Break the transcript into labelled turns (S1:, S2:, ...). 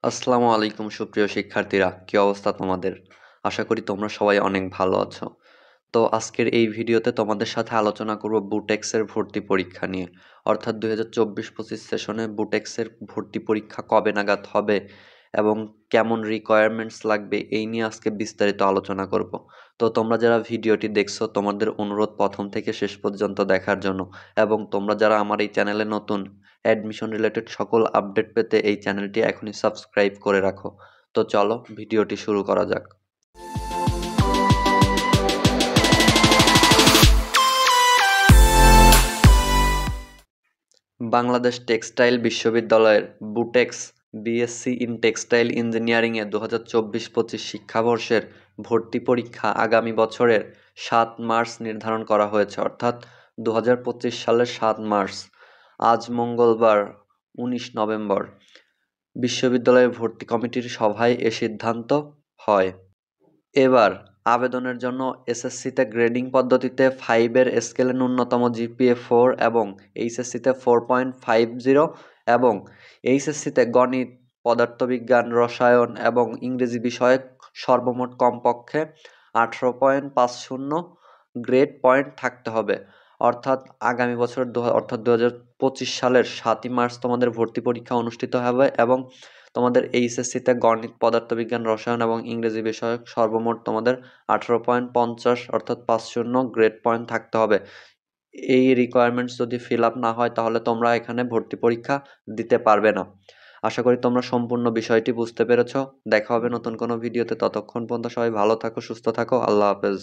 S1: আসসালামু আলাইকুম সুপ্রিয় শিক্ষার্থীরা, কি অবস্থা তোমাদের? আশা করি তোমরা সবাই অনেক ভালো আছো। তো আজকের এই ভিডিওতে তোমাদের সাথে আলোচনা করব বুটেক্সের ভর্তি পরীক্ষা নিয়ে। অর্থাৎ 2024-25 সেশনে বুটেক্সের ভর্তি পরীক্ষা কবে নাগাদ হবে এবং কেমন রিকোয়ারমেন্টস লাগবে এই নিয়ে আজকে বিস্তারিত আলোচনা করব। তো তোমরা যারা ভিডিওটি দেখছো তোমাদের অনুরোধ প্রথম থেকে শেষ পর্যন্ত দেখার জন্য, এবং তোমরা যারা আমার এই চ্যানেলে নতুন, অ্যাডমিশন রিলেটেড সকল আপডেট পেতে এই চ্যানেলটি এখনই সাবস্ক্রাইব করে রাখো। তো চলো ভিডিওটি শুরু করা যাক। বাংলাদেশ টেক্সটাইল বিশ্ববিদ্যালয়ের বুটেক্স বিএসসি ইন টেক্সটাইল ইঞ্জিনিয়ারিংয়ে 2024-25 শিক্ষাবর্ষের ভর্তি পরীক্ষা আগামী বছরের 7 মার্চ নির্ধারণ করা হয়েছে, অর্থাৎ 2025 সালের 7 মার্চ। আজ মঙ্গলবার 19 নভেম্বর বিশ্ববিদ্যালয়ের ভর্তি কমিটির সভায় এ সিদ্ধান্ত হয়। এবার আবেদনের জন্য এসএসসিতে গ্রেডিং পদ্ধতিতে 5-এর স্কেলে ন্যূনতম জিপিএ 4 এবং এইচএসসিতে 4.50 এবং এইচএসসিতে গণিত, পদার্থবিজ্ঞান, রসায়ন এবং ইংরেজি বিষয়ে সর্বমোট কমপক্ষে 18.50 গ্রেড পয়েন্ট থাকতে হবে। অর্থাৎ আগামী বছর অর্থাৎ 2025 সালের 7ই মার্চ তোমাদের ভর্তি পরীক্ষা অনুষ্ঠিত হবে এবং তোমাদের এইচএসসিতে গণিত, পদার্থবিজ্ঞান, রসায়ন এবং ইংরেজি বিষয়ক সর্বমোট তোমাদের 18.50 অর্থাৎ 50 গ্রেড পয়েন্ট থাকতে হবে। এই রিকোয়ারমেন্টস যদি ফিল আপ না হয় তাহলে তোমরা এখানে ভর্তি পরীক্ষা দিতে পারবে না। আশা করি তোমরা সম্পূর্ণ বিষয়টি বুঝতে পেরেছো। দেখা হবে নতুন কোনো ভিডিওতে, ততক্ষণ পর্যন্ত সবাই ভালো থাকো, সুস্থ থাকো, আল্লাহ হাফেজ।